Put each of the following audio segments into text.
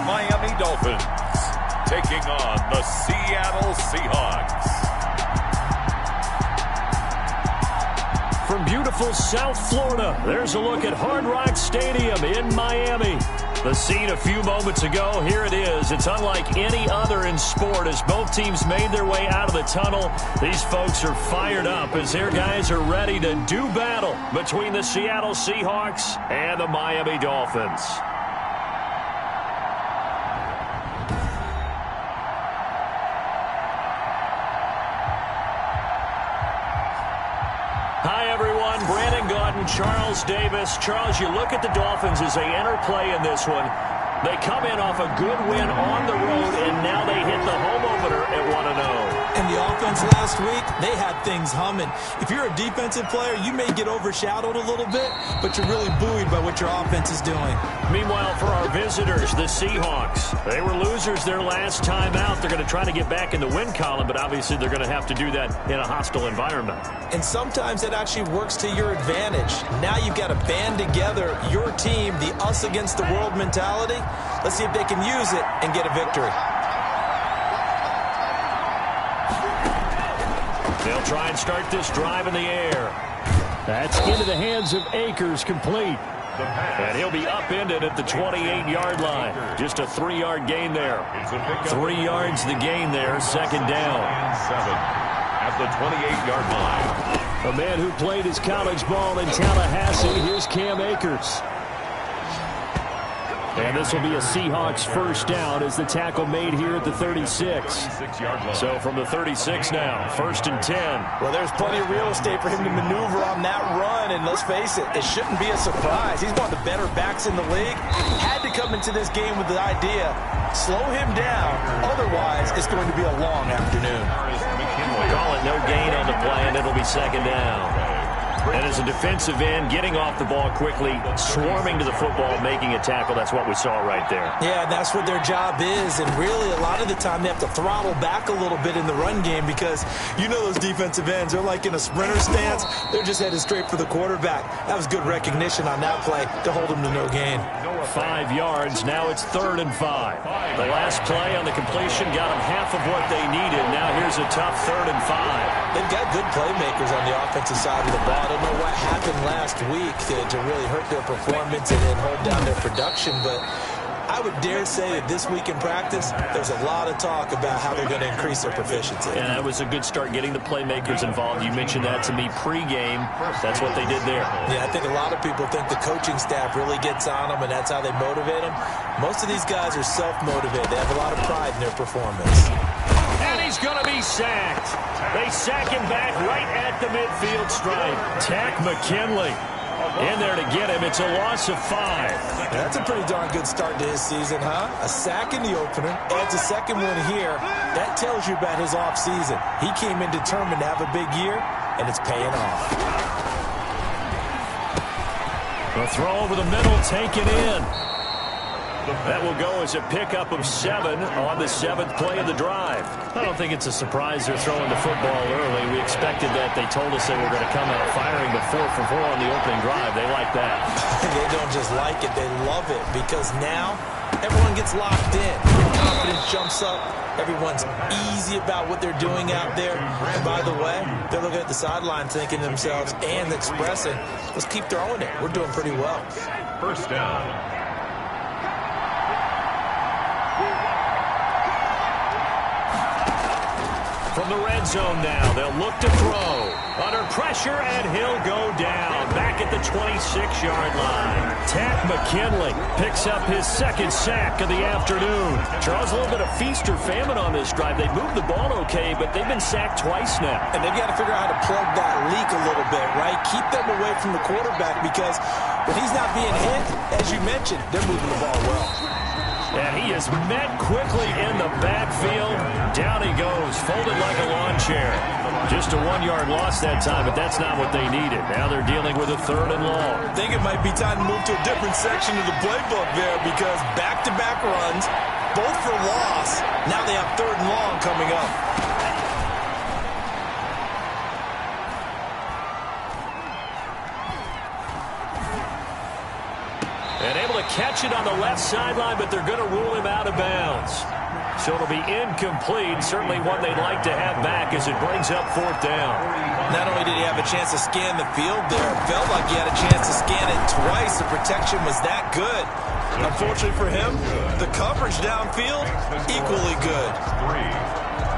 Miami Dolphins taking on the Seattle Seahawks. From beautiful South Florida, there's a look at Hard Rock Stadium in Miami. The scene a few moments ago, here it is. It's unlike any other in sport as both teams made their way out of the tunnel. These folks are fired up as their guys are ready to do battle between the Seattle Seahawks and the Miami Dolphins. Hi, everyone. Brandon Gaudin, Charles Davis. Charles, you look at the Dolphins as they enter play in this one. They come in off a good win on the road, and now they hit the home opener at 1-0. And the offense last week, they had things humming. If you're a defensive player, you may get overshadowed a little bit, but you're really buoyed by what your offense is doing. Meanwhile, for our visitors, the Seahawks, they were losers their last time out. They're going to try to get back in the win column, but obviously they're going to have to do that in a hostile environment. And sometimes it actually works to your advantage. Now you've got to band together your team, the us against the world mentality. Let's see if they can use it and get a victory. They'll try and start this drive in the air. That's into the hands of Akers, complete. And he'll be upended at the 28-yard line. Just a 3-yard gain there. 3 yards the gain there, second down. At the 28-yard line. A man who played his college ball in Tallahassee. Here's Cam Akers. And this will be a Seahawks first down as the tackle made here at the 36. So from the 36 now, 1st and 10. Well, there's plenty of real estate for him to maneuver on that run, and let's face it, it shouldn't be a surprise. He's one of the better backs in the league. Had to come into this game with the idea, slow him down, otherwise it's going to be a long afternoon. Call it no gain on the play, and it'll be second down. And as a defensive end, getting off the ball quickly, swarming to the football, making a tackle, that's what we saw right there. Yeah, that's what their job is, and really a lot of the time they have to throttle back a little bit in the run game because you know those defensive ends, they're like in a sprinter stance. They're just headed straight for the quarterback. That was good recognition on that play to hold him to no gain. 5 yards, now it's 3rd and 5. The last play on the completion got them half of what they needed. Now here's a tough 3rd and 5. They've got good playmakers on the offensive side of the ball. I don't know what happened last week to really hurt their performance and then hold down their production, but I would dare say that this week in practice, there's a lot of talk about how they're going to increase their proficiency. And that was a good start getting the playmakers involved. You mentioned that to me pregame. That's what they did there. Yeah, I think a lot of people think the coaching staff really gets on them, and that's how they motivate them. Most of these guys are self-motivated. They have a lot of pride in their performance. And he's going to be sacked. They sack him back right at the midfield stripe. Tack McKinley in there to get him. It's a loss of 5. That's a pretty darn good start to his season, huh? A sack in the opener, adds a second one here. That tells you about his offseason. He came in determined to have a big year, and it's paying off. The throw over the middle, taken in. That will go as a pickup of 7 on the 7th play of the drive. I don't think it's a surprise they're throwing the football early. We expected that. They told us they were going to come out firing, but 4 for 4 on the opening drive. They like that. They don't just like it. They love it because now everyone gets locked in. Their confidence jumps up. Everyone's easy about what they're doing out there. And by the way, they're looking at the sideline thinking to themselves and expressing, let's keep throwing it. We're doing pretty well. First down. From the red zone now, they'll look to throw. Under pressure, and he'll go down. Back at the 26-yard line. Tack McKinley picks up his 2nd sack of the afternoon. Charles, a little bit of feast or famine on this drive. They moved the ball okay, but they've been sacked twice now. And they've got to figure out how to plug that leak a little bit, right? Keep them away from the quarterback because when he's not being hit, as you mentioned, they're moving the ball well. And he is met quickly in the backfield. Down he goes, folded like a lawn chair. Just a 1-yard loss that time, but that's not what they needed. Now they're dealing with a 3rd and long. I think it might be time to move to a different section of the playbook there because back-to-back runs, both for loss. Now they have 3rd and long coming up. And able to to catch it on the left sideline, but they're going to rule him out of bounds. So it'll be incomplete, certainly one they'd like to have back as it brings up 4th down. Not only did he have a chance to scan the field there, it felt like he had a chance to scan it twice. The protection was that good. Unfortunately for him, the coverage downfield, equally good. 3,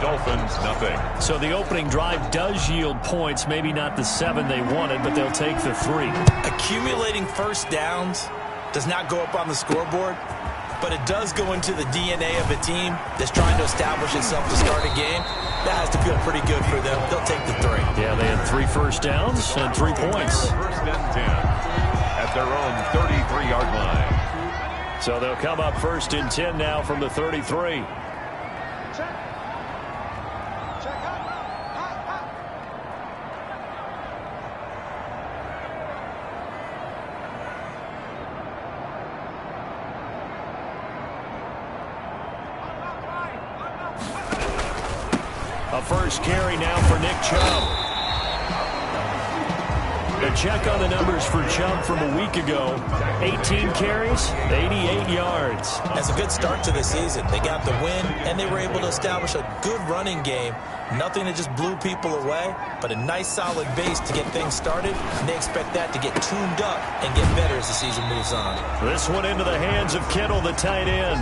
Dolphins, nothing. So the opening drive does yield points, maybe not the 7 they wanted, but they'll take the 3. Accumulating first downs does not go up on the scoreboard, but it does go into the DNA of a team that's trying to establish itself to start a game. That has to feel pretty good for them. They'll take the 3. Yeah, they had 3 first downs and 3 points. 1st and 10 at their own 33-yard line. So they'll come up 1st and 10 now from the 33. A first carry now for Nick Chubb. A check on the numbers for Chubb from a week ago. 18 carries, 88 yards. That's a good start to the season. They got the win, and they were able to establish a good running game. Nothing that just blew people away, but a nice solid base to get things started, and they expect that to get tuned up and get better as the season moves on. This one into the hands of Kittle, the tight end.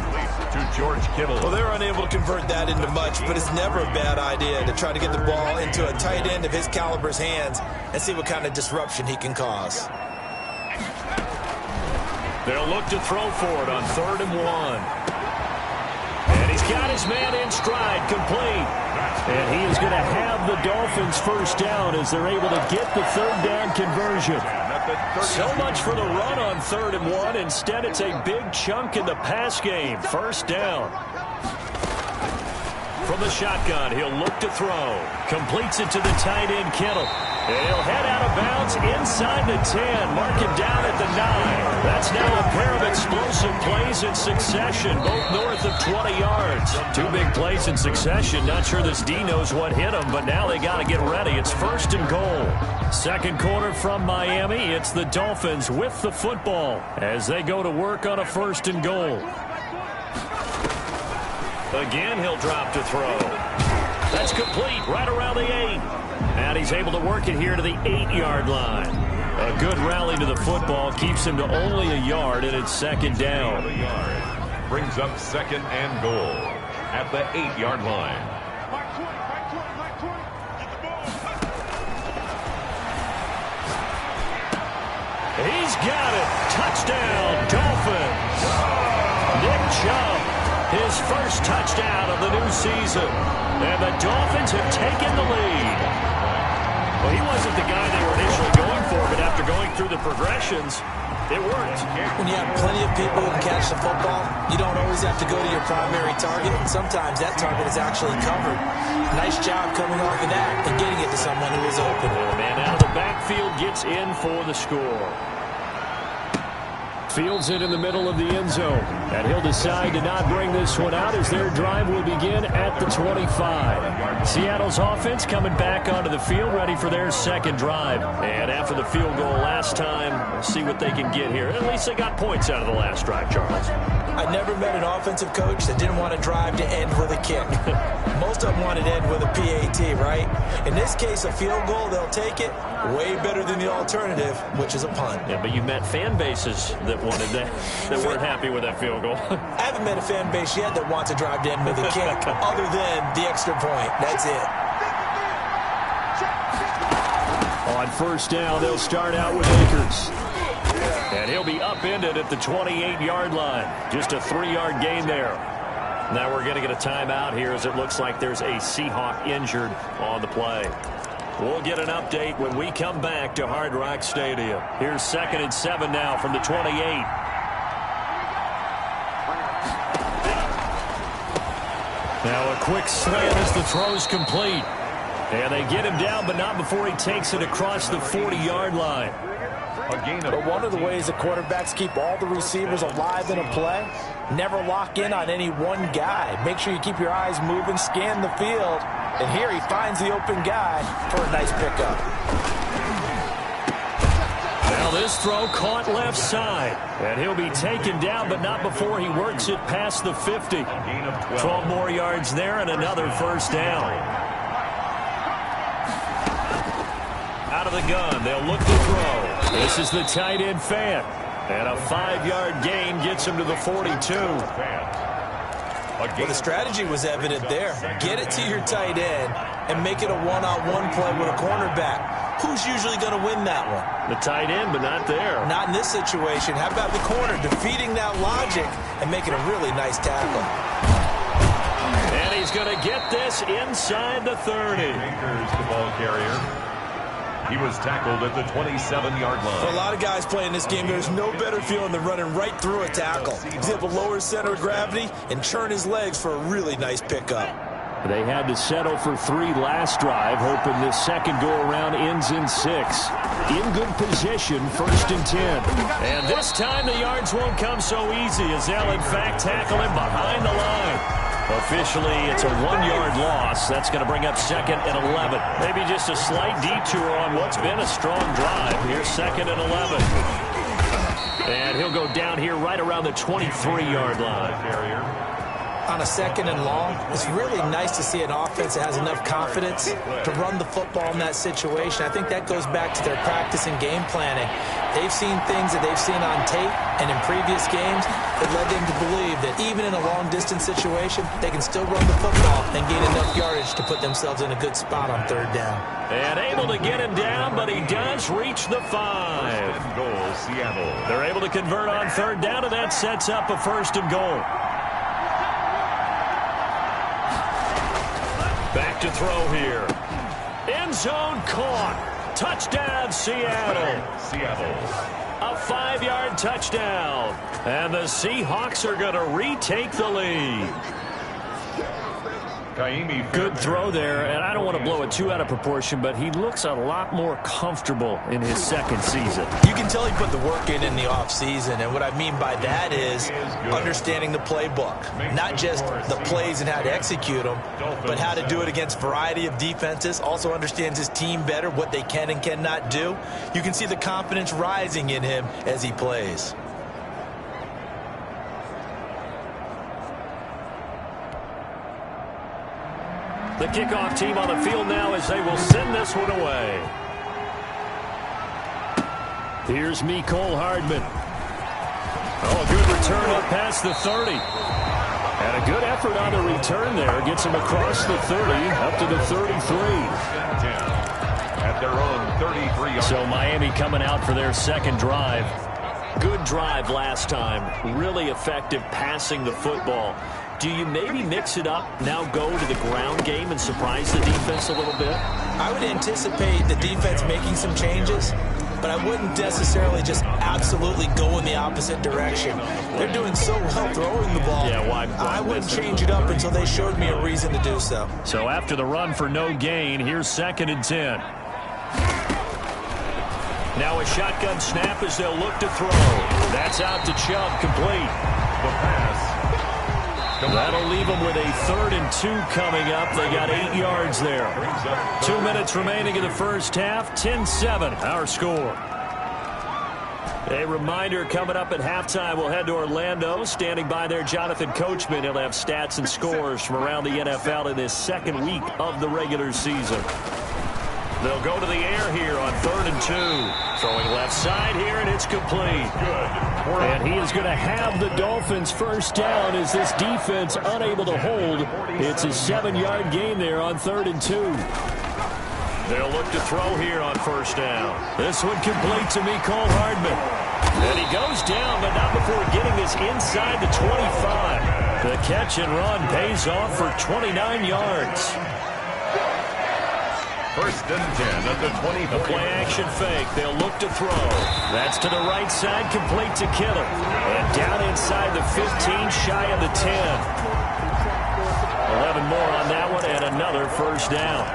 To George Kittle. Well, they're unable to convert that into much, but it's never a bad idea to try to get the ball into a tight end of his caliber's hands and see what kind of disruption he can cause. They'll look to throw for it on 3rd and 1. And he's got his man in stride, complete. And he is going to have the Dolphins first down as they're able to get the 3rd down conversion. So much for the run on 3rd and 1. Instead, it's a big chunk in the pass game. First down. From the shotgun, he'll look to throw. Completes it to the tight end, Kittle. And he'll head out of bounds inside the 10. Mark him down at the 9. That's now a pair of explosive plays in succession, both north of 20 yards. 2 big plays in succession. Not sure this D knows what hit him, but now they got to get ready. It's 1st and goal. 2nd quarter from Miami. It's the Dolphins with the football as they go to work on a 1st and goal. Again, he'll drop to throw. That's complete right around the 8. And he's able to work it here to the 8-yard line. A good rally to the football keeps him to only a yard, and it's 2nd down. Brings up 2nd and goal at the 8-yard line. He's got it. Touchdown, Dolphins. Nick Chubb, his first touchdown of the new season. And the Dolphins have taken the lead. Well, he wasn't the guy they were initially going for, but after going through the progressions, it worked. When you have plenty of people who can catch the football, you don't always have to go to your primary target, and sometimes that target is actually covered. Nice job coming off of that and getting it to someone who is open. The man out of the backfield gets in for the score. Fields it in the middle of the end zone. And he'll decide to not bring this one out as their drive will begin at the 25. Seattle's offense coming back onto the field, ready for their 2nd drive. And after the field goal last time, we'll see what they can get here. At least they got points out of the last drive, Charles. I never met an offensive coach that didn't want to drive to end with a kick. Most of them wanted to end with a PAT, right? In this case, a field goal, they'll take it. Way better than the alternative, which is a punt. Yeah, but you've met fan bases that wanted that, that weren't happy with that field goal. I haven't met a fan base yet that wants to drive to end with a kick, other than the extra point. That's it. On 1st down, they'll start out with Akers. And he'll be upended at the 28-yard line. Just a 3-yard gain there. Now we're going to get a timeout here as it looks like there's a Seahawk injured on the play. We'll get an update when we come back to Hard Rock Stadium. Here's 2nd and 7 now from the 28. Now a quick slant as the throw's complete. And they get him down, but not before he takes it across the 40-yard line. But one of the ways the quarterbacks keep all the receivers alive in a play, never lock in on any one guy. Make sure you keep your eyes moving, scan the field, and here he finds the open guy for a nice pickup. Now Now this throw caught left side. And he'll be taken down, but not before he works it past the 50. 12 more yards there and another first down. Out of the gun, they'll look to throw. This is the tight end fan. And a 5-yard gain gets him to the 42. Well, the strategy was evident there. Get it to your tight end and make it a one-on-one play with a cornerback. Who's usually going to win that one? The tight end, but not there. Not in this situation. How about the corner defeating that logic and making a really nice tackle? And he's going to get this inside the 30. Baker's the ball carrier. He was tackled at the 27-yard line. For a lot of guys playing this game, there's no better feeling than running right through a tackle. He's able to lower his center of gravity and churn his legs for a really nice pickup. They had to settle for 3 last drive, hoping this second go-around ends in 6. In good position, 1st and 10. And this time the yards won't come so easy as they'll, in fact, tackle him behind the line. Officially, it's a 1-yard loss. That's going to bring up 2nd and 11. Maybe just a slight detour on what's been a strong drive. Here's 2nd and 11. And he'll go down here right around the 23-yard line. On a 2nd and long, it's really nice to see an offense that has enough confidence to run the football in that situation. I think that goes back to their practice and game planning. They've seen things that they've seen on tape and in previous games that led them to believe that even in a long-distance situation, they can still run the football and gain enough yardage to put themselves in a good spot on 3rd down. And able to get him down, but he does reach the 5. Goal, Seattle. They're able to convert on 3rd down, and that sets up a 1st and goal. Back to throw here. End zone caught. Touchdown, Seattle. A 5-yard touchdown. And the Seahawks are going to retake the lead. Good throw there, and I don't want to blow it too out of proportion, but he looks a lot more comfortable in his 2nd season. You can tell he put the work in the offseason, and what I mean by that is understanding the playbook. Not just the plays and how to execute them, but how to do it against a variety of defenses. Also understands his team better, what they can and cannot do. You can see the confidence rising in him as he plays. The kickoff team on the field now as they will send this one away. Here's Mecole Hardman. Oh, a good return up past the 30. And a good effort on the return there. Gets him across the 30 up to the 33. At their own 33-yard. So Miami coming out for their 2nd drive. Good drive last time. Really effective passing the football. Do you maybe mix it up, now go to the ground game and surprise the defense a little bit? I would anticipate the defense making some changes, but I wouldn't necessarily just absolutely go in the opposite direction. They're doing so well throwing the ball. Yeah, why I wouldn't change it up until they showed me a reason to do so. So after the run for no gain, here's 2nd and 10. Now a shotgun snap as they'll look to throw. That's out to Chubb, complete. The pass. That'll leave them with a 3rd and 2 coming up. They got 8 yards there. 2 minutes remaining in the first half. 10-7, our score. A reminder coming up at halftime, we'll head to Orlando. Standing by there, Jonathan Coachman. He'll have stats and scores from around the NFL in this 2nd week of the regular season. They'll go to the air here on 3rd and 2. Throwing left side here, and it's complete. And he is going to have the Dolphins' first down as this defense unable to hold. It's a 7-yard gain there on 3rd and 2. They'll look to throw here on 1st down. This one complete to Mecole Hardman. And he goes down, but not before getting this inside the 25. The catch and run pays off for 29 yards. 1st and 10 at the 20. The play action fake. They'll look to throw. That's to the right side, complete to Kittle. And down inside the 15, shy of the 10. 11 more on that one, and another 1st down.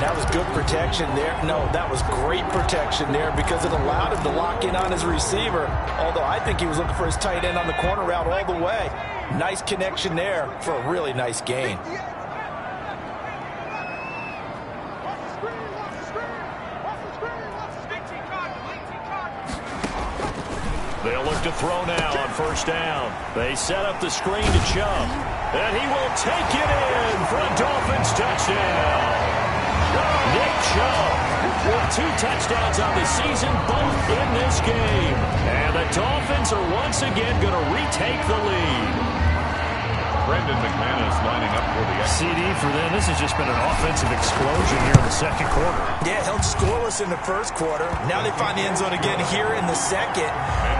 That was good protection there. No, that was great protection there because it allowed him to lock in on his receiver. Although I think he was looking for his tight end on the corner route all the way. Nice connection there for a really nice gain. They'll look to throw now on first down. They set up the screen to Chubb. And he will take it in for a Dolphins touchdown. Nick Chubb with 2 touchdowns on the season, both in this game. And the Dolphins are once again going to retake the lead. Brendan McManus lining up for the CD for them. This has just been an offensive explosion here in the second quarter. Yeah, held scoreless in the first quarter. Now they find the end zone again here in the second.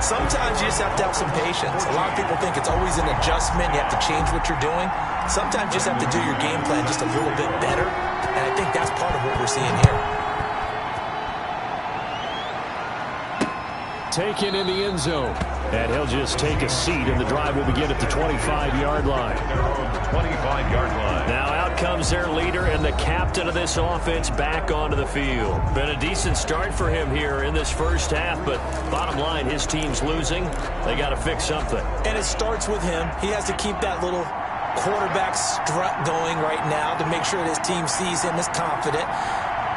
Sometimes you just have to have some patience. A lot of people think it's always an adjustment. You have to change what you're doing. Sometimes you just have to do your game plan just a little bit better. And I think that's part of what we're seeing here. Taken in the end zone. And he'll just take a seat, and the drive will begin at the 25-yard line. They're on the 25-yard line. Now out comes their leader and the captain of this offense back onto the field. Been a decent start for him here in this first half, but bottom line, his team's losing. They got to fix something. And it starts with him. He has to keep that little quarterback strut going right now to make sure that his team sees him as confident.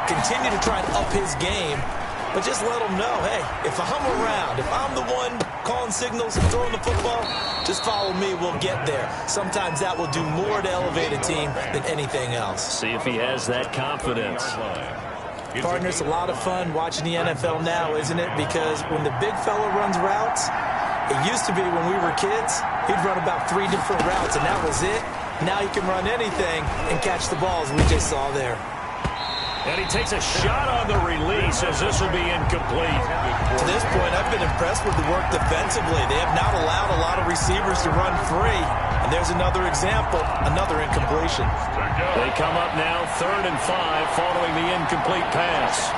Continue to try and up his game. But just let them know, hey, if I'm around, if I'm the one calling signals and throwing the football, just follow me, we'll get there. Sometimes that will do more to elevate a team than anything else. See if he has that confidence. Partner, it's a lot of fun watching the NFL now, isn't it? Because when the big fella runs routes, it used to be when we were kids, he'd run about 3 different routes, and that was it. Now he can run anything and catch the balls we just saw there. And he takes a shot on the release as this will be incomplete. To this point, I've been impressed with the work defensively. They have not allowed a lot of receivers to run free. And there's another example, another incompletion. They come up now 3rd and 5 following the incomplete pass.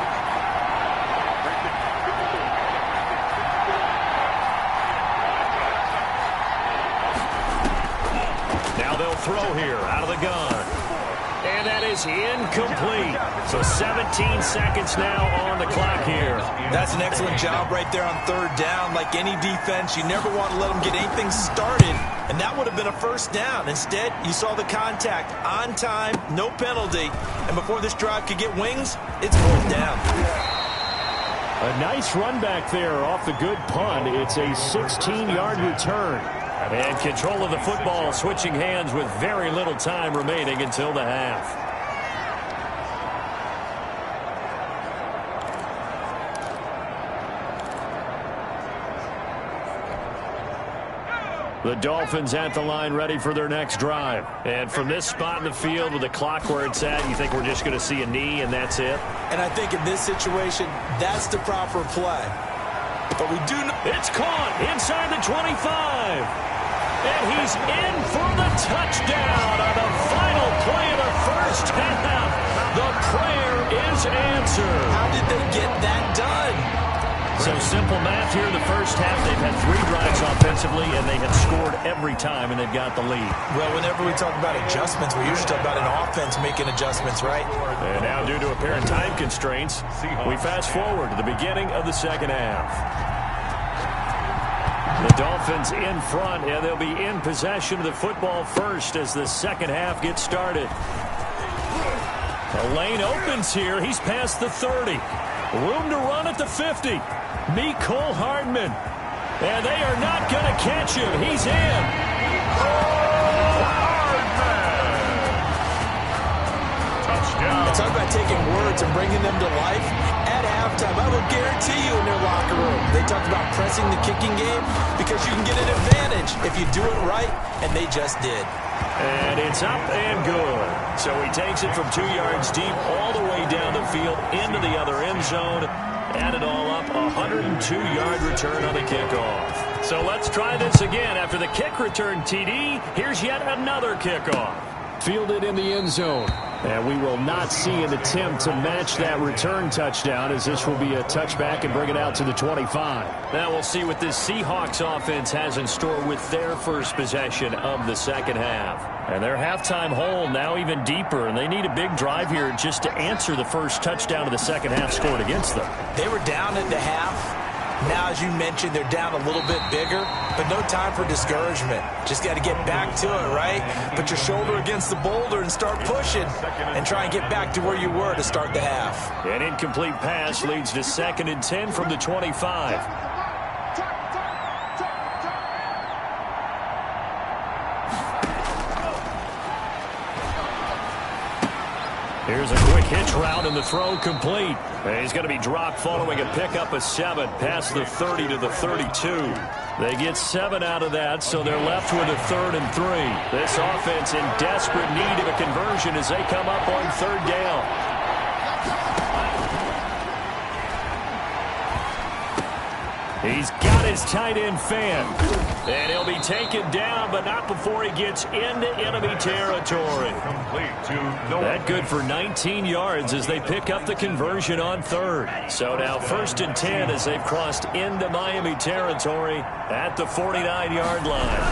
Now they'll throw here out of the gun. And that is incomplete. So 17 seconds now on the clock here. That's an excellent job right there on 3rd down. Like any defense, you never want to let them get anything started. And that would have been a first down. Instead, you saw the contact on time, no penalty. And before this drive could get wings, it's 4th down. A nice run back there off the good punt. It's a 16-yard return. And control of the football switching hands with very little time remaining until the half. The Dolphins at the line ready for their next drive. And from this spot in the field with the clock where it's at, you think we're just going to see a knee and that's it? And I think in this situation, that's the proper play. But we do know it's caught inside the 25. And he's in for the touchdown on the final play of the first half. The prayer is answered. How did they get that done? So simple math here in the first half. They've had 3 drives offensively, and they have scored every time, and they've got the lead. Well, whenever we talk about adjustments, we usually talk about an offense making adjustments, right? And now due to apparent time constraints, we fast forward to the beginning of the second half. The Dolphins in front, and they'll be in possession of the football first as the second half gets started. The lane opens here. He's past the 30. Room to run at the 50. Mecole Hardman. And they are not going to catch him. He's in. Touchdown. Talk about taking words and bringing them to life. At halftime, I will guarantee you in their locker room, they talked about pressing the kicking game because you can get an advantage if you do it right, and they just did. And it's up and good. So he takes it from 2 yards deep all the way down the field into the other end zone. Add it all up, 102-yard return on the kickoff. So let's try this again. After the kick return TD, here's yet another kickoff. Fielded in the end zone. And we will not see an attempt to match that return touchdown, as this will be a touchback and bring it out to the 25. Now we'll see what this Seahawks offense has in store with their first possession of the second half. And their halftime hole now even deeper, and they need a big drive here just to answer the first touchdown of the second half scored against them. They were down at the half. Now, as you mentioned, they're down a little bit bigger, but no time for discouragement. Just got to get back to it, right? Put your shoulder against the boulder and start pushing and try and get back to where you were to start the half. An incomplete pass leads to 2nd and 10 from the 25. Here's a quick hitch route, and the throw complete. And he's going to be dropped following a pickup of 7 past the 30 to the 32. They get 7 out of that, so they're left with a 3rd and 3. This offense in desperate need of a conversion as they come up on 3rd down. He's got his tight end fan. And he'll be taken down, but not before he gets into enemy territory. That good for 19 yards as they pick up the conversion on 3rd. So now 1st and 10 as they've crossed into Miami territory at the 49-yard line.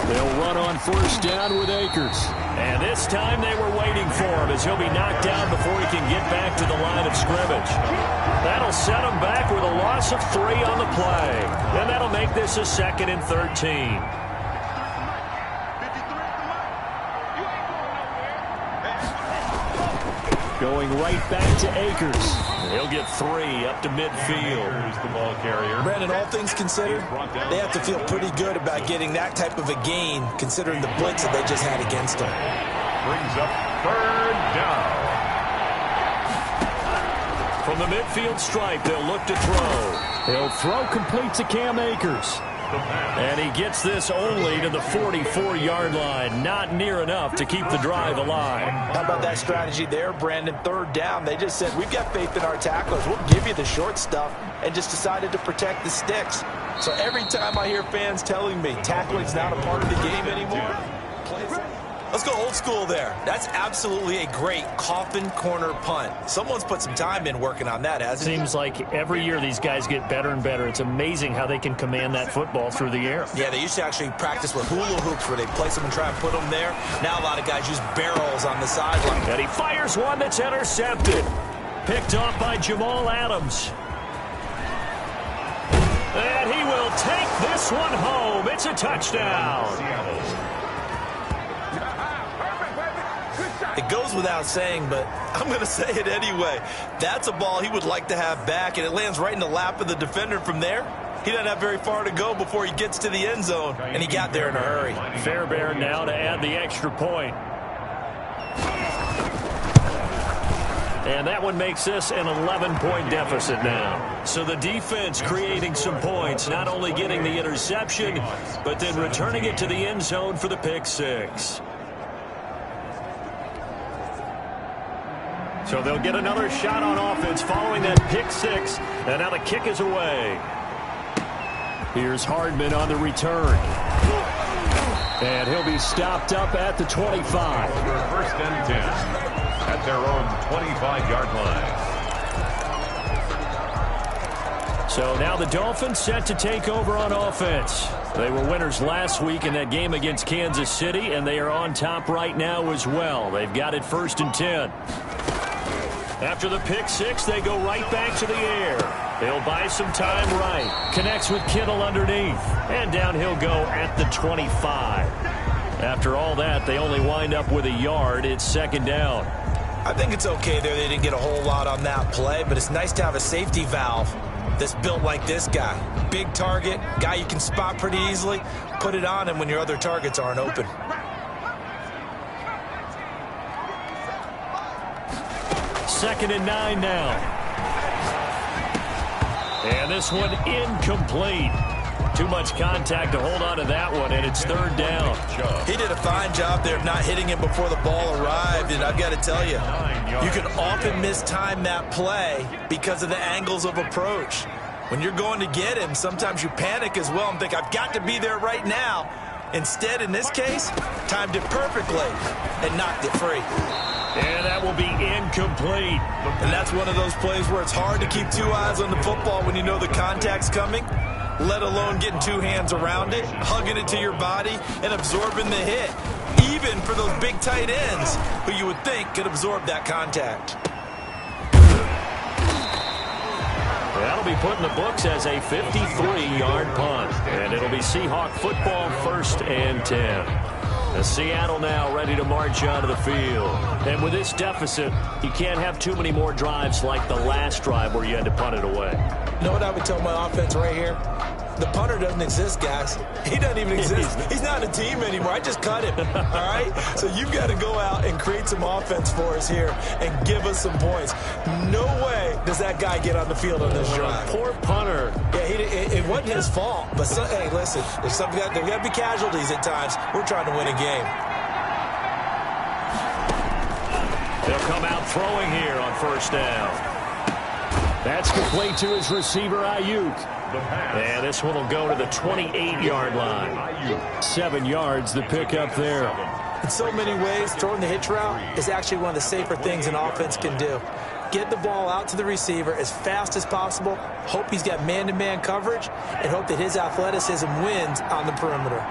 They'll run on 1st down with Akers. And this time they were waiting for him as he'll be knocked down before he can get back to the line of scrimmage. That'll set him back with a loss of 3 on the play. And that'll make this a 2nd and 13. Going right back to Akers. He'll get 3 up to midfield. Here's the ball carrier. Brandon, all things considered, they have to feel pretty good about getting that type of a gain considering the blitz that they just had against them. Brings up 3rd down. From the midfield stripe, they'll look to throw. He'll throw complete to Cam Akers. And he gets this only to the 44-yard line. Not near enough to keep the drive alive. How about that strategy there, Brandon? 3rd down. They just said, we've got faith in our tacklers. We'll give you the short stuff, and just decided to protect the sticks. So every time I hear fans telling me tackling's not a part of the game anymore, let's go old school there. That's absolutely a great coffin corner punt. Someone's put some time in working on that, hasn't it? Seems like every year these guys get better and better. It's amazing how they can command that football through the air. Yeah, they used to actually practice with hula hoops where they place them and try and put them there. Now a lot of guys use barrels on the sideline. And he fires one that's intercepted. Picked off by Jamal Adams. And he will take this one home. It's a touchdown. It goes without saying, but I'm going to say it anyway. That's a ball he would like to have back, and it lands right in the lap of the defender from there. He doesn't have very far to go before he gets to the end zone, and he got there in a hurry. Fairbairn now to add the extra point. And that one makes this an 11-point deficit now. So the defense creating some points, not only getting the interception, but then returning it to the end zone for the pick 6. So they'll get another shot on offense following that pick 6. And now the kick is away. Here's Hardman on the return. And he'll be stopped up at the 25. 1st and 10 at their own 25-yard line. So now the Dolphins set to take over on offense. They were winners last week in that game against Kansas City, and they are on top right now as well. They've got it 1st and 10. After the pick 6, they go right back to the air. They'll buy some time right. Connects with Kittle underneath. And down he'll go at the 25. After all that, they only wind up with a yard. It's 2nd down. I think it's okay there. They didn't get a whole lot on that play, but it's nice to have a safety valve that's built like this guy. Big target, guy you can spot pretty easily. Put it on him when your other targets aren't open. 2nd and 9 now. And this one incomplete. Too much contact to hold on to that one, and it's 3rd down. He did a fine job there of not hitting him before the ball arrived, and I've got to tell you, you can often mistime that play because of the angles of approach. When you're going to get him, sometimes you panic as well and think, I've got to be there right now. Instead, in this case, timed it perfectly and knocked it free. And that will be incomplete. And that's one of those plays where it's hard to keep 2 eyes on the football when you know the contact's coming, let alone getting 2 hands around it, hugging it to your body, and absorbing the hit, even for those big tight ends who you would think could absorb that contact. That'll be put in the books as a 53-yard punt. And it'll be Seahawk football 1st and 10. Seattle now ready to march onto the field. And with this deficit, you can't have too many more drives like the last drive where you had to punt it away. You know what I would tell my offense right here? The punter doesn't exist, guys. He doesn't even exist. He's not a team anymore. I just cut him, all right? So you've got to go out and create some offense for us here and give us some points. No way does that guy get on the field on this drive. Poor punter. Yeah, it wasn't his fault. But, hey, listen, there's got to be casualties at times. We're trying to win a game. They'll come out throwing here on first down. That's complete to his receiver, Ayuk. And this one will go to the 28-yard line. 7 yards, the pickup there. In so many ways, throwing the hitch route is actually one of the safer things an offense can do. Get the ball out to the receiver as fast as possible, hope he's got man-to-man coverage, and hope that his athleticism wins on the perimeter.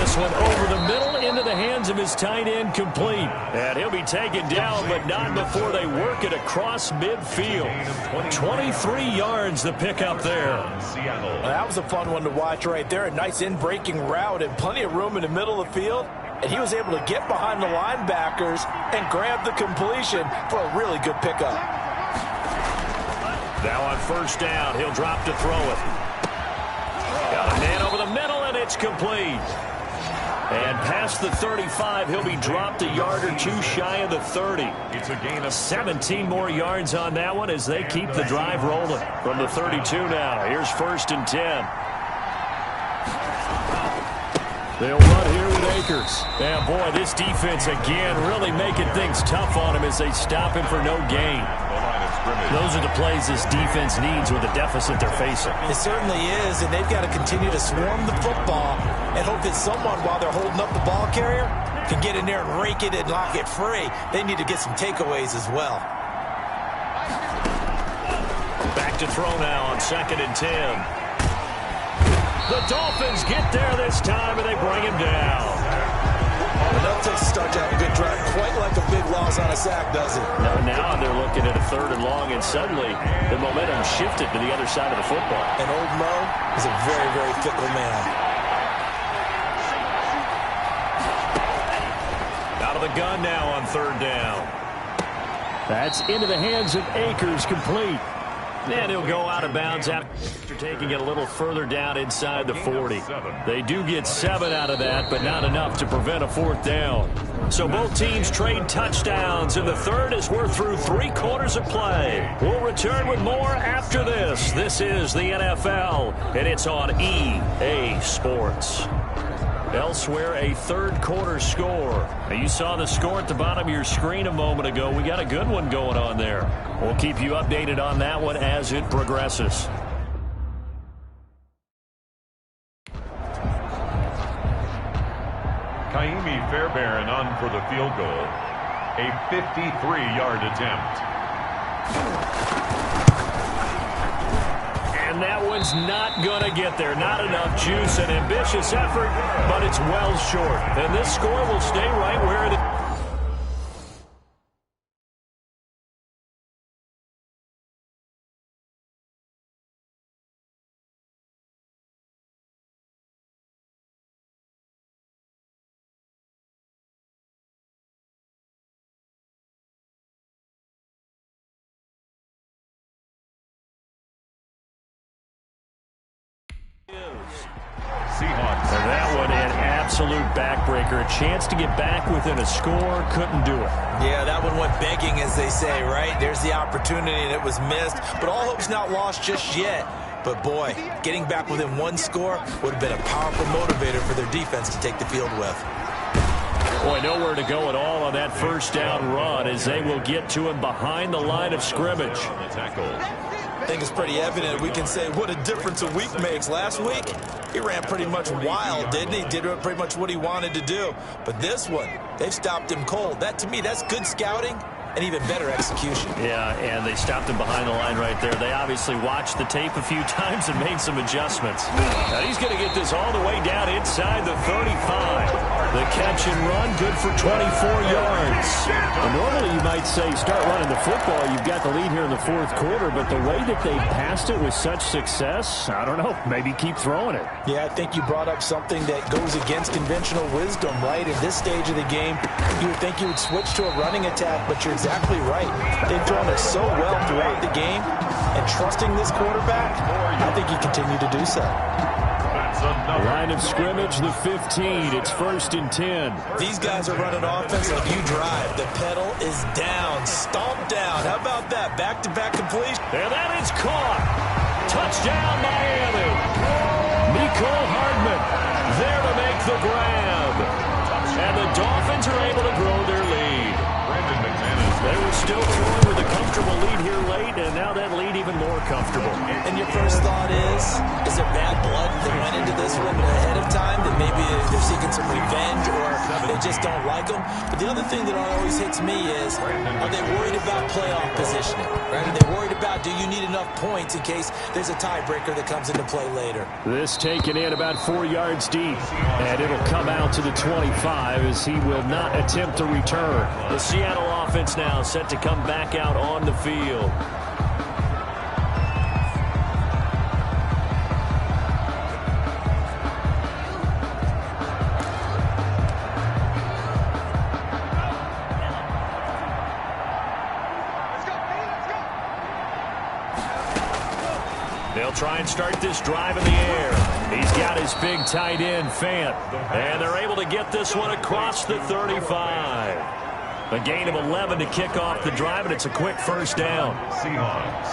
This one over the middle into the hands of his tight end, complete. And he'll be taken down, but not before they work it across midfield. 23 yards the pickup there. Well, that was a fun one to watch right there. A nice in-breaking route and plenty of room in the middle of the field. And he was able to get behind the linebackers and grab the completion for a really good pickup. Now on first down, he'll drop to throw it. Got a man over the middle, and it's complete. And past the 35, he'll be dropped a yard or two shy of the 30. It's a gain of 17 more yards on that one as they keep the drive rolling. From the 32 now, here's first and 10. They'll run here with Akers. And boy, this defense again really making things tough on him as they stop him for no gain. Those are the plays this defense needs with the deficit they're facing. It certainly is, and they've got to continue to swarm the football and hope that someone, while they're holding up the ball carrier, can get in there and rake it and lock it free. They need to get some takeaways as well. Back to throw now on 2nd and 10. The Dolphins get there this time, and they bring him down. That takes a start to have a good drive. Quite like a big loss on a sack, does it? Now they're looking at a 3rd and long, and suddenly the momentum shifted to the other side of the football. And old Mo is a very, very fickle man. Out of the gun now on 3rd down. That's into the hands of Akers, complete. And he'll go out of bounds after taking it a little further down inside the 40. They do get 7 out of that, but not enough to prevent a 4th down. So both teams trade touchdowns in the 3rd as we're through 3 quarters of play. We'll return with more after this. This is the NFL, and it's on EA Sports. Elsewhere, a 3rd quarter score. Now, you saw the score at the bottom of your screen a moment ago. We got a good one going on there. We'll keep you updated on that one as it progresses. Kaimi Fairbairn on for the field goal. A 53-yard attempt. And that one's not going to get there. Not enough juice. An ambitious effort, but it's well short. And this score will stay right where it is. Seahawks. And that one an absolute backbreaker. A chance to get back within a score. Couldn't do it. Yeah, that one went begging, as they say, right? There's the opportunity, and it was missed. But all hope's not lost just yet. But, boy, getting back within 1 score would have been a powerful motivator for their defense to take the field with. Boy, nowhere to go at all on that first down run as they will get to him behind the line of scrimmage. I think it's pretty evident. We can say what a difference a week makes. Last week, he ran pretty much wild, didn't he? Did pretty much what he wanted to do. But this one, they've stopped him cold. That, to me, that's good scouting and even better execution. Yeah, and they stopped him behind the line right there. They obviously watched the tape a few times and made some adjustments. Now he's going to get this all the way down inside the 35. The catch and run, good for 24 yards. And normally you might say start running the football. You've got the lead here in the fourth quarter, but the way that they passed it with such success, I don't know, maybe keep throwing it. Yeah, I think you brought up something that goes against conventional wisdom, right? In this stage of the game, you would think you would switch to a running attack, but you're exactly right. They've thrown it so well throughout the game, and trusting this quarterback, I think you continue to do so. Line of scrimmage, the 15. It's 1st and 10. These guys are running offense like you drive. The pedal is down, stomped down. How about that? Back-to-back completion. And that is caught. Touchdown, Miami. Mecole Hardman there to make the grab. And the Dolphins are able to grow their lead. They were still throwing with a comfortable lead here late, and now that lead even more comfortable. And your first thought is there bad blood that went into this one ahead of time, that maybe they're seeking some revenge or they just don't like them? But the other thing that always hits me is, are they worried about playoff positioning? Right? Are they worried about, do you need enough points in case there's a tiebreaker that comes into play later? This taken in about 4 yards deep, and it'll come out to the 25 as he will not attempt to return. The Seattle offense now set to come back out on the field. They'll try and start this drive in the air. He's got his big tight end, Fant. And they're able to get this one across the 35. A gain of 11 to kick off the drive, and it's a quick first down. Seahawks.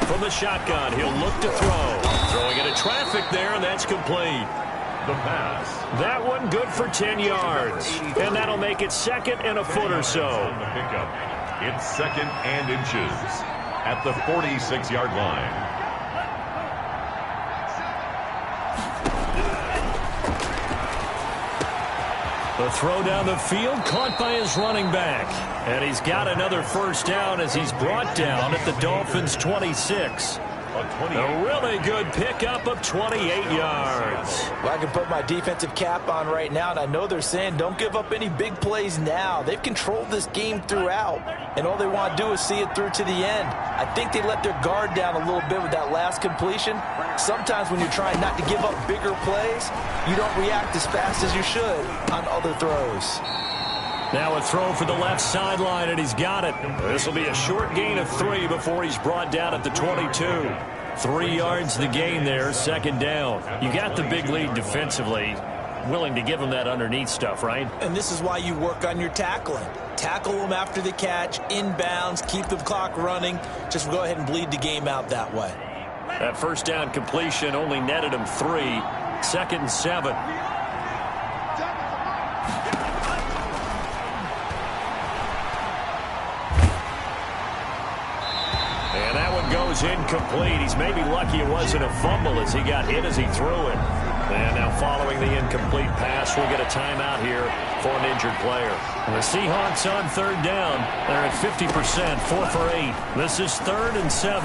From the shotgun, he'll look to throw. Throwing into traffic there, and that's complete. The pass. That one good for 10 yards. And that'll make it 2nd and a foot or so. On the pickup. It's 2nd and inches at the 46-yard line. The throw down the field, caught by his running back. And he's got another first down as he's brought down at the Dolphins' 26. A really good pickup of 28 yards. Well, I can put my defensive cap on right now, and I know they're saying don't give up any big plays now. They've controlled this game throughout, and all they want to do is see it through to the end. I think they let their guard down a little bit with that last completion. Sometimes when you're trying not to give up bigger plays, you don't react as fast as you should on other throws. Now a throw for the left sideline, and he's got it. This will be a short gain of 3 before he's brought down at the 22. 3 yards the gain there, 2nd down. You got the big lead defensively. Willing to give him that underneath stuff, right? And this is why you work on your tackling. Tackle them after the catch, inbounds, keep the clock running. Just go ahead and bleed the game out that way. That first down completion only netted him 3. 2nd and 7. And that one goes incomplete. He's maybe lucky it wasn't a fumble as he got hit as he threw it. And now following the incomplete pass, we'll get a timeout here for an injured player. And the Seahawks on 3rd down. They're at 50%, 4 for 8. This is 3rd and 7.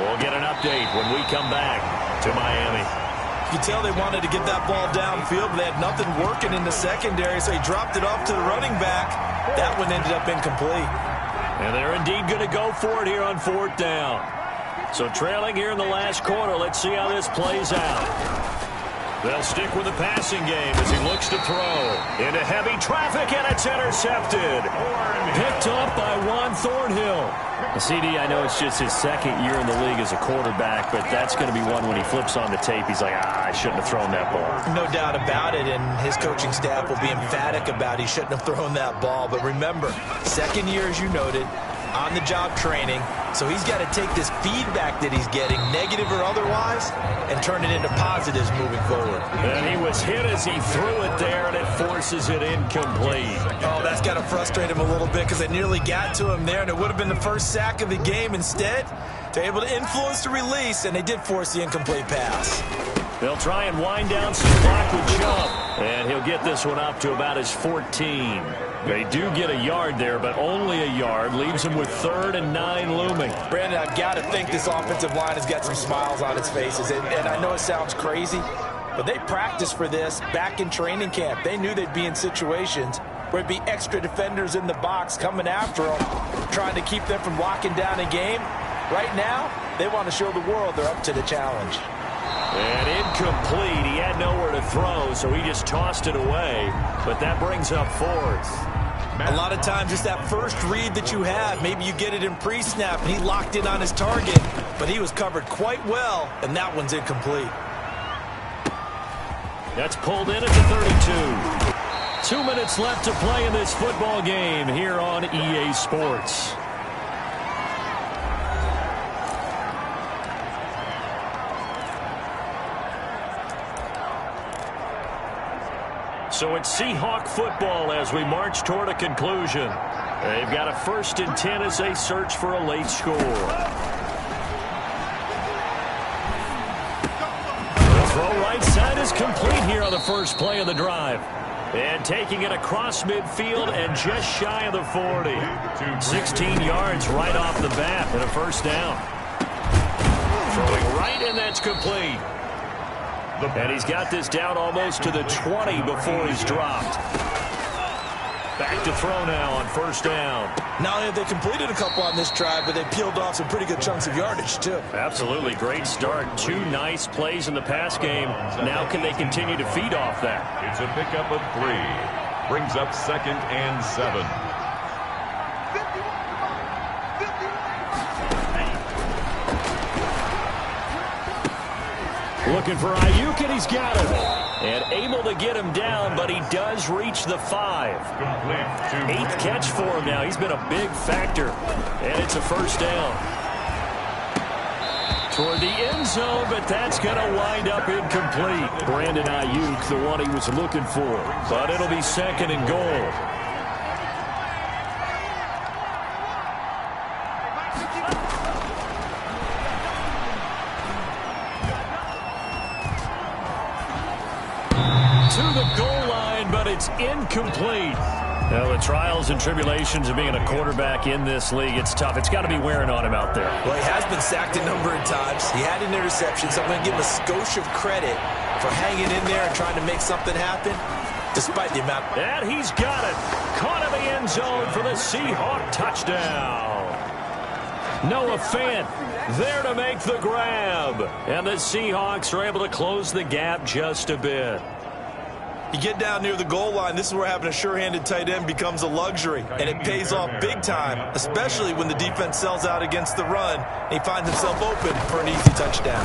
We'll get an update when we come back to Miami. You can tell they wanted to get that ball downfield, but they had nothing working in the secondary, so he dropped it off to the running back. That one ended up incomplete. And they're indeed going to go for it here on 4th down. So trailing here in the last quarter, let's see how this plays out. They'll stick with the passing game as he looks to throw. Into heavy traffic, and it's intercepted. Picked up by Juan Thornhill. CD, I know it's just his 2nd year in the league as a quarterback, but that's going to be one when he flips on the tape, he's like, I shouldn't have thrown that ball. No doubt about it, and his coaching staff will be emphatic about he shouldn't have thrown that ball. But remember, 2nd year, as you noted, on-the-job training, so he's got to take this feedback that he's getting, negative or otherwise, and turn it into positives moving forward. And he was hit as he threw it there, and it forces it incomplete. Oh, that's got to frustrate him a little bit because it nearly got to him there, and it would have been the first sack of the game. Instead, they're able to influence the release, and they did force the incomplete pass. They'll try and wind down some clock with Chubb. And he'll get this one up to about his 14. They do get a yard there, but only a yard. Leaves him with 3rd and 9 looming. Brandon, I've got to think this offensive line has got some smiles on its faces. And I know it sounds crazy, but they practiced for this back in training camp. They knew they'd be in situations where it'd be extra defenders in the box coming after them, trying to keep them from locking down a game. Right now, they want to show the world they're up to the challenge. And incomplete. He had nowhere to throw, so he just tossed it away. But that brings up 4th. A lot of times it's that first read that you have. Maybe you get it in pre-snap, and he locked in on his target. But he was covered quite well, and that one's incomplete. That's pulled in at the 32. 2 minutes left to play in this football game here on EA Sports. So it's Seahawk football as we march toward a conclusion. They've got a 1st and 10 as they search for a late score. The throw right side is complete here on the first play of the drive. And taking it across midfield and just shy of the 40. 16 yards right off the bat and a 1st down. Throwing right, and that's complete. And he's got this down almost to the 20 before he's dropped. Back to throw now on 1st down. Not only have they completed a couple on this drive, but they peeled off some pretty good chunks of yardage, too. Absolutely. Great start. 2 nice plays in the pass game. Now can they continue to feed off that? It's a pickup of 3. Brings up 2nd and 7. Looking for Ayuk, and he's got him. And able to get him down, but he does reach the 5. 8th catch for him now. He's been a big factor. And it's a 1st down. Toward the end zone, but that's going to wind up incomplete. Brandon Ayuk, the one he was looking for. But it'll be 2nd and goal. To the goal line, but it's incomplete. Now, the trials and tribulations of being a quarterback in this league, it's tough. It's got to be wearing on him out there. Well, he has been sacked a number of times. He had an interception, so I'm going to give him a skosh of credit for hanging in there and trying to make something happen, despite the amount. And he's got it. Caught in the end zone for the Seahawk touchdown. Noah Fant there to make the grab. And the Seahawks are able to close the gap just a bit. You get down near the goal line, this is where having a sure-handed tight end becomes a luxury, and it pays off big time, especially when the defense sells out against the run, and he finds himself open for an easy touchdown.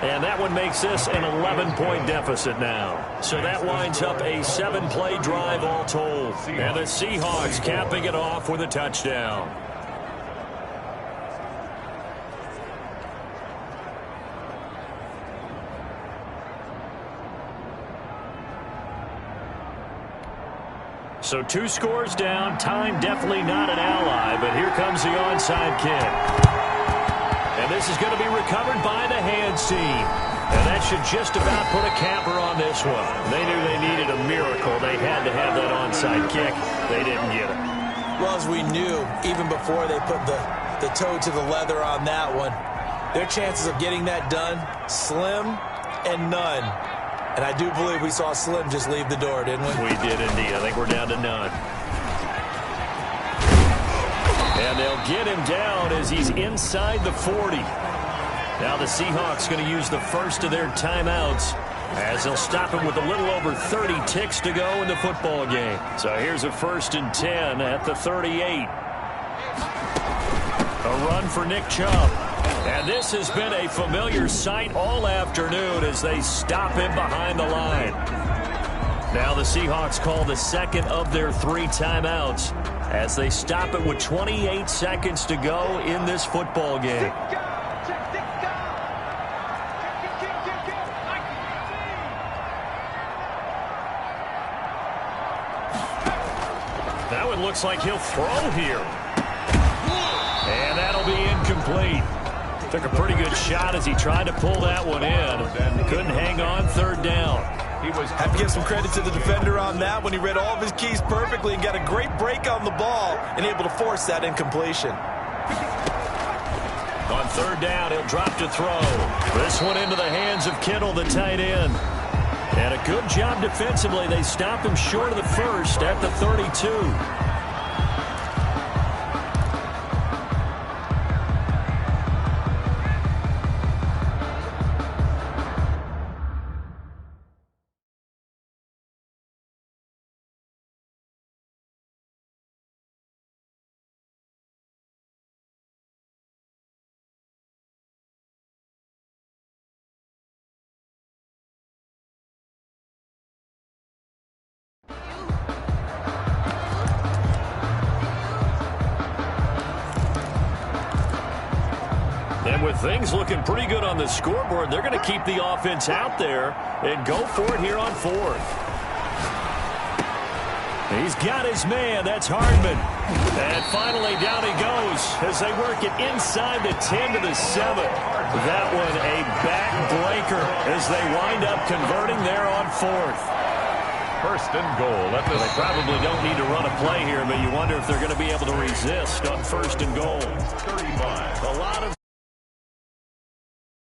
And that one makes this an 11-point deficit now. So that winds up a 7-play drive all told. And the Seahawks capping it off with a touchdown. So 2 scores down. Time definitely not an ally, but here comes the onside kick. And this is going to be recovered by the hands team. And that should just about put a capper on this one. They knew they needed a miracle. They had to have that onside kick. They didn't get it. Well, as we knew, even before they put the toe to the leather on that one, their chances of getting that done, slim and none. And I do believe we saw Slim just leave the door, didn't we? We did indeed. I think we're down to none. And they'll get him down as he's inside the 40. Now the Seahawks going to use the first of their timeouts as they'll stop him with a little over 30 ticks to go in the football game. So here's a 1st and 10 at the 38. A run for Nick Chubb. And this has been a familiar sight all afternoon as they stop him behind the line. Now the Seahawks call the 2nd of their 3 timeouts as they stop it with 28 seconds to go in this football game. That one looks like he'll throw here. And that'll be incomplete. Took a pretty good shot as he tried to pull that one in. Couldn't hang on third down. Have to give some credit to the defender on that when he read all of his keys perfectly and got a great break on the ball and able to force that incompletion. On third down, he'll drop to throw. This one into the hands of Kittle, the tight end. And a good job defensively. They stop him short of the first at the 32. And with things looking pretty good on the scoreboard, they're going to keep the offense out there and go for it here on fourth. He's got his man. That's Hardman. And finally down he goes as they work it inside the 10 to the 7. That one a back-breaker as they wind up converting there on fourth. First and goal. They probably don't need to run a play here, but you wonder if they're going to be able to resist on first and goal. 35. A lot of